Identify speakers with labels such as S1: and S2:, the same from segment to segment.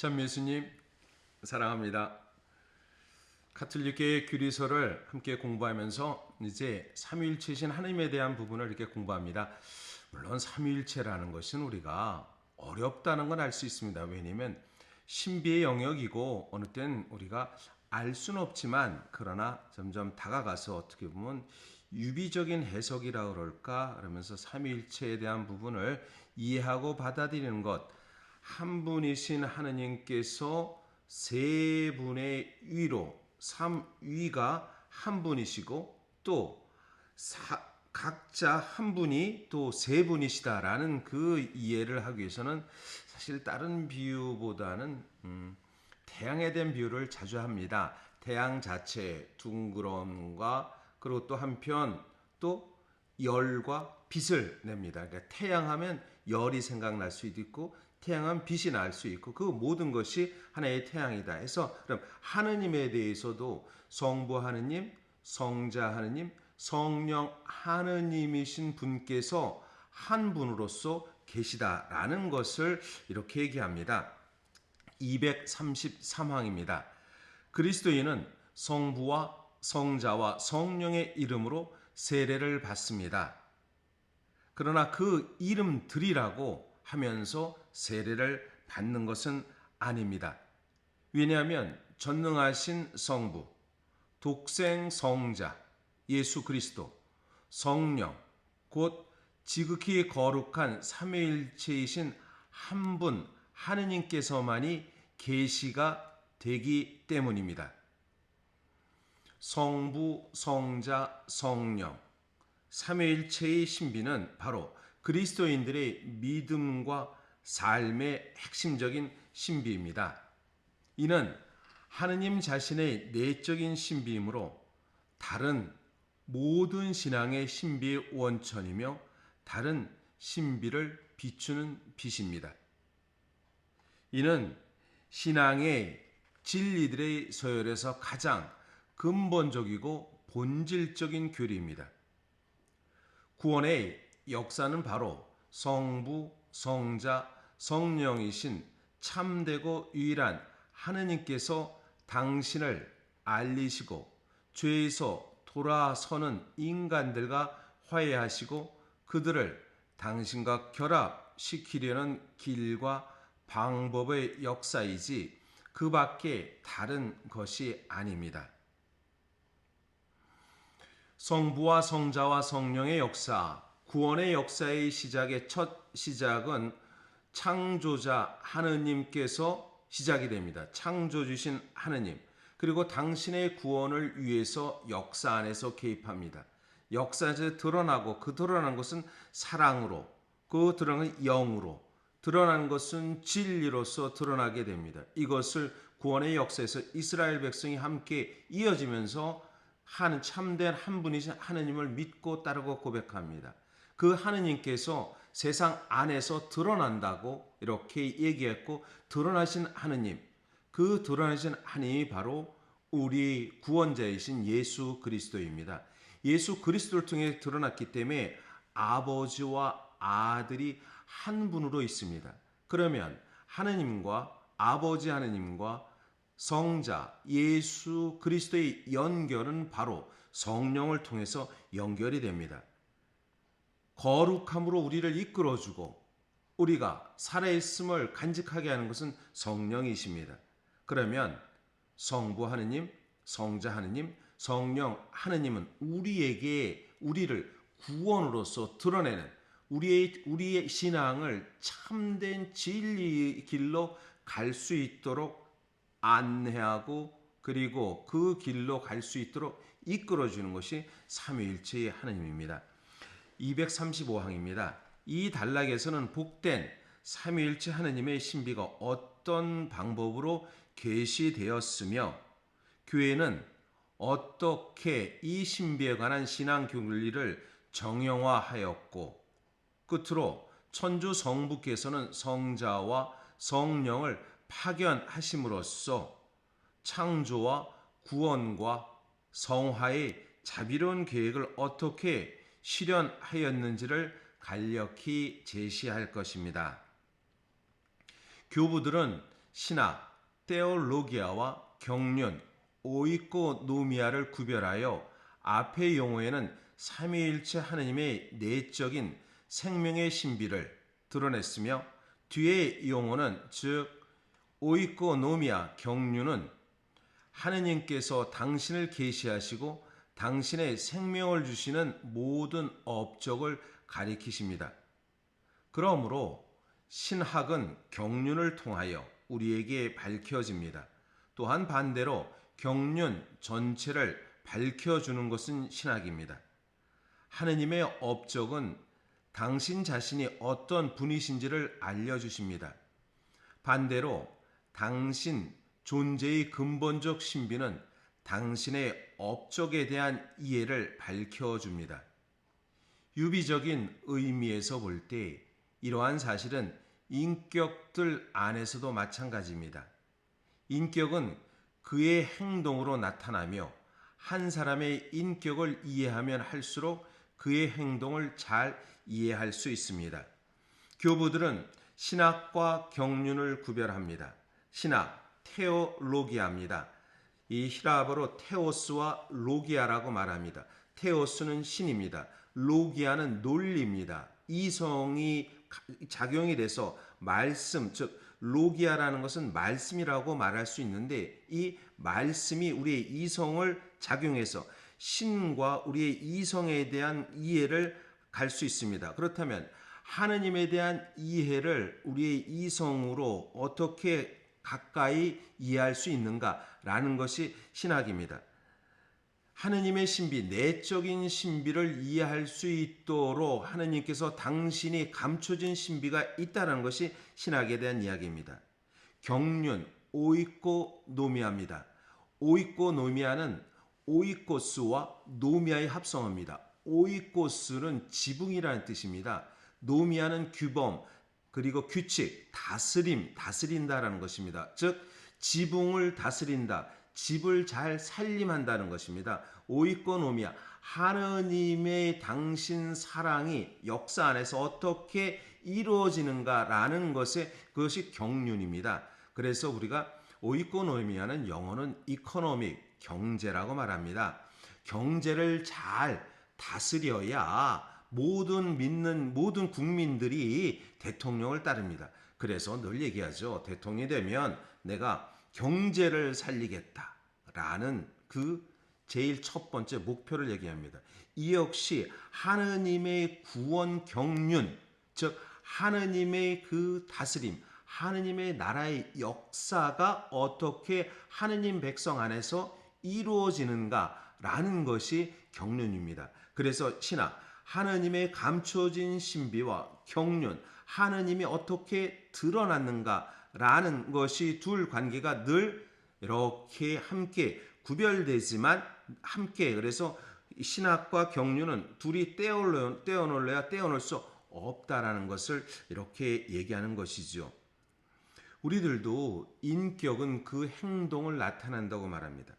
S1: 참 예수님 사랑합니다. 가톨릭계의 규리서를 함께 공부하면서 이제 삼위일체이신 하나님에 대한 부분을 이렇게 공부합니다. 물론 삼위일체라는 것은 우리가 어렵다는 건 알 수 있습니다. 왜냐하면 신비의 영역이고 어느 땐 우리가 알 수는 없지만 그러나 점점 다가가서 어떻게 보면 유비적인 해석이라 그럴까 그러면서 삼위일체에 대한 부분을 이해하고 받아들이는 것, 한 분이신 하느님께서 세 분의 위로 삼위가 한 분이시고 또 각자 한 분이 또 세 분이시다라는 그 이해를 하기 위해서는 사실 다른 비유보다는 태양에 대한 비유를 자주 합니다. 태양 자체 둥그럼과 그리고 또 한편 또 열과 빛을 냅니다. 그러니까 태양하면 열이 생각날 수도 있고 태양은 빛이 날 수 있고 그 모든 것이 하나의 태양이다 해서 그럼 하느님에 대해서도 성부 하느님, 성자 하느님, 성령 하느님이신 분께서 한 분으로서 계시다라는 것을 이렇게 얘기합니다. 233항입니다. 그리스도인은 성부와 성자와 성령의 이름으로 세례를 받습니다. 그러나 그 이름들이라고 하면서 세례를 받는 것은 아닙니다. 왜냐하면 전능하신 성부, 독생 성자, 예수 그리스도, 성령, 곧 지극히 거룩한 삼위일체이신 한 분 하느님께서만이 계시가 되기 때문입니다. 성부, 성자, 성령, 삼위일체의 신비는 바로 그리스도인들의 믿음과 삶의 핵심적인 신비입니다. 이는 하느님 자신의 내적인 신비이므로 다른 모든 신앙의 신비의 원천이며 다른 신비를 비추는 빛입니다. 이는 신앙의 진리들의 서열에서 가장 근본적이고 본질적인 교리입니다. 구원의 역사는 바로 성부, 성자, 성령이신 참되고 유일한 하느님께서 당신을 알리시고 죄에서 돌아서는 인간들과 화해하시고 그들을 당신과 결합시키려는 길과 방법의 역사이지 그 밖에 다른 것이 아닙니다. 성부와 성자와 성령의 역사, 구원의 역사의 시작의 첫 시작은 창조자 하느님께서 시작이 됩니다. 창조주신 하느님, 그리고 당신의 구원을 위해서 역사 안에서 개입합니다. 역사에서 드러나고 그 드러난 것은 사랑으로, 그 드러난 영으로, 드러난 것은 진리로서 드러나게 됩니다. 이것을 구원의 역사에서 이스라엘 백성이 함께 이어지면서 한 참된 한 분이신 하느님을 믿고 따르고 고백합니다. 그 하느님께서 세상 안에서 드러난다고 이렇게 얘기했고 드러나신 하느님, 그 드러나신 하느님이 바로 우리 구원자이신 예수 그리스도입니다. 예수 그리스도를 통해 드러났기 때문에 아버지와 아들이 한 분으로 있습니다. 그러면 하느님과 아버지 하느님과 성자 예수 그리스도의 연결은 바로 성령을 통해서 연결이 됩니다. 거룩함으로 우리를 이끌어주고 우리가 살아있음을 간직하게 하는 것은 성령이십니다. 그러면 성부 하느님, 성자 하느님, 성령 하느님은 우리를 구원으로서 드러내는 우리의 신앙을 참된 진리 길로 갈 수 있도록 안내하고 그리고 그 길로 갈 수 있도록 이끌어주는 것이 삼위일체의 하느님입니다. 235항입니다. 이 단락에서는 복된 삼위일체 하느님의 신비가 어떤 방법으로 계시되었으며 교회는 어떻게 이 신비에 관한 신앙 교리를 정형화하였고 끝으로 천주 성부께서는 성자와 성령을 파견하심으로써 창조와 구원과 성화의 자비로운 계획을 어떻게 실현하였는지를 간략히 제시할 것입니다. 교부들은 신학, 테올로기아와 경륜, 오이코노미아를 구별하여 앞의 용어에는 삼위일체 하느님의 내적인 생명의 신비를 드러냈으며 뒤의 용어는 즉 오이코노미아 경륜은 하느님께서 당신을 계시하시고 당신의 생명을 주시는 모든 업적을 가리키십니다. 그러므로 신학은 경륜을 통하여 우리에게 밝혀집니다. 또한 반대로 경륜 전체를 밝혀주는 것은 신학입니다. 하느님의 업적은 당신 자신이 어떤 분이신지를 알려주십니다. 반대로 당신 존재의 근본적 신비는 당신의 업적에 대한 이해를 밝혀줍니다. 유비적인 의미에서 볼 때 이러한 사실은 인격들 안에서도 마찬가지입니다. 인격은 그의 행동으로 나타나며 한 사람의 인격을 이해하면 할수록 그의 행동을 잘 이해할 수 있습니다. 교부들은 신학과 경륜을 구별합니다. 신학, 테오로기아입니다. 이 히라버로 테오스와 로기아라고 말합니다. 테오스는 신입니다. 로기아는 논리입니다. 이성이 작용이 돼서 말씀, 즉 로기아라는 것은 말씀이라고 말할 수 있는데 이 말씀이 우리의 이성을 작용해서 신과 우리의 이성에 대한 이해를 갈 수 있습니다. 그렇다면 하느님에 대한 이해를 우리의 이성으로 어떻게 가까이 이해할 수 있는가라는 것이 신학입니다. 하느님의 신비, 내적인 신비를 이해할 수 있도록 하느님께서 당신이 감춰진 신비가 있다는 것이 신학에 대한 이야기입니다. 경륜, 오이코노미아입니다. 오이코노미아는 오이코스와 노미아의 합성어입니다. 오이코스는 지붕이라는 뜻입니다. 노미아는 규범, 그리고 규칙, 다스림, 다스린다라는 것입니다. 즉 지붕을 다스린다, 집을 잘 살림한다는 것입니다. 오이코노미아, 하느님의 당신 사랑이 역사 안에서 어떻게 이루어지는가라는 그것이 경륜입니다. 그래서 우리가 오이코노미아는 영어는 이코노믹, 경제라고 말합니다. 경제를 잘 다스려야 모든 국민들이 대통령을 따릅니다. 그래서 늘 얘기하죠. 대통령이 되면 내가 경제를 살리겠다라는 그 제일 첫 번째 목표를 얘기합니다. 이 역시 하느님의 구원 경륜, 즉 하느님의 그 다스림, 하느님의 나라의 역사가 어떻게 하느님 백성 안에서 이루어지는가라는 것이 경륜입니다. 그래서 신학, 하느님의 감춰진 신비와 경륜, 하느님이 어떻게 드러났는가라는 것이 둘 관계가 늘 이렇게 함께 구별되지만 함께, 그래서 신학과 경륜은 둘이 떼어놓을래야 떼어놓을 수 없다라는 것을 이렇게 얘기하는 것이죠. 우리들도 인격은 그 행동을 나타낸다고 말합니다.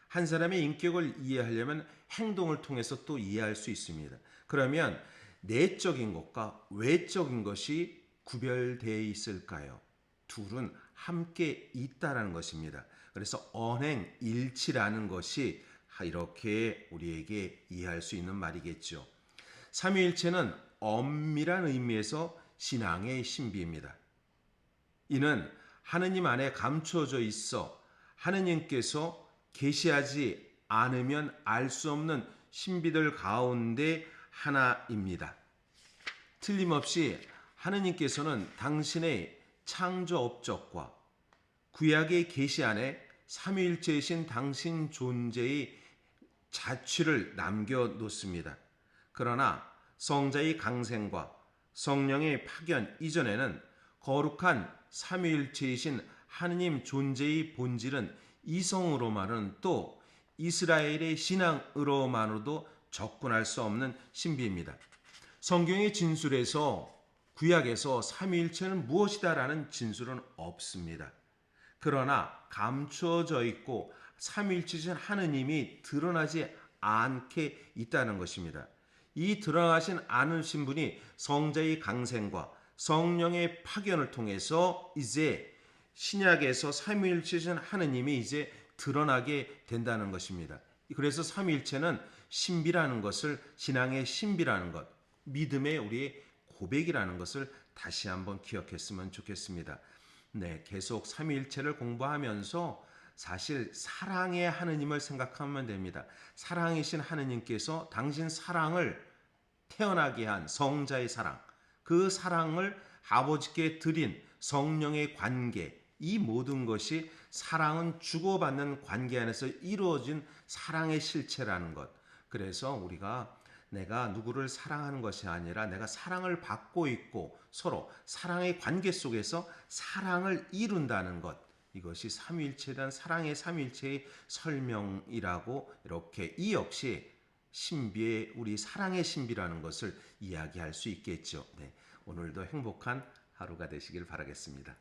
S1: 한 사람의 인격을 이해하려면 행동을 통해서 또 이해할 수 있습니다. 그러면 내적인 것과 외적인 것이 구별되어 있을까요? 둘은 함께 있다라는 것입니다. 그래서 언행일치라는 것이 이렇게 우리에게 이해할 수 있는 말이겠죠. 삼위일체는 엄밀한 의미에서 신앙의 신비입니다. 이는 하느님 안에 감춰져 있어 하느님께서 계시하지 않으면 알 수 없는 신비들 가운데 하나입니다. 틀림없이 하느님께서는 당신의 창조 업적과 구약의 계시 안에 삼위일체이신 당신 존재의 자취를 남겨놓습니다. 그러나 성자의 강생과 성령의 파견 이전에는 거룩한 삼위일체이신 하느님 존재의 본질은 이성으로만은 또 이스라엘의 신앙으로만으로도 접근할 수 없는 신비입니다. 성경의 진술에서 구약에서 삼위일체는 무엇이다라는 진술은 없습니다. 그러나 감춰져 있고 삼위일체이신 하느님이 드러나지 않게 있다는 것입니다. 이 드러나신 않으신 분이 성자의 강생과 성령의 파견을 통해서 이제 신약에서 삼위일체신 하느님이 이제 드러나게 된다는 것입니다. 그래서 삼위일체는 신비라는 것을, 신앙의 신비라는 것, 믿음의 우리의 고백이라는 것을 다시 한번 기억했으면 좋겠습니다. 네, 계속 삼위일체를 공부하면서 사실 사랑의 하느님을 생각하면 됩니다. 사랑이신 하느님께서 당신 사랑을 태어나게 한 성자의 사랑, 그 사랑을 아버지께 드린 성령의 관계, 이 모든 것이 사랑은 주고받는 관계 안에서 이루어진 사랑의 실체라는 것. 그래서 우리가 내가 누구를 사랑하는 것이 아니라 내가 사랑을 받고 있고 서로 사랑의 관계 속에서 사랑을 이룬다는 것. 이것이 삼위일체에 대한 사랑의 삼위일체의 설명이라고 이렇게 이 역시 신비의 우리 사랑의 신비라는 것을 이야기할 수 있겠죠. 네, 오늘도 행복한 하루가 되시길 바라겠습니다.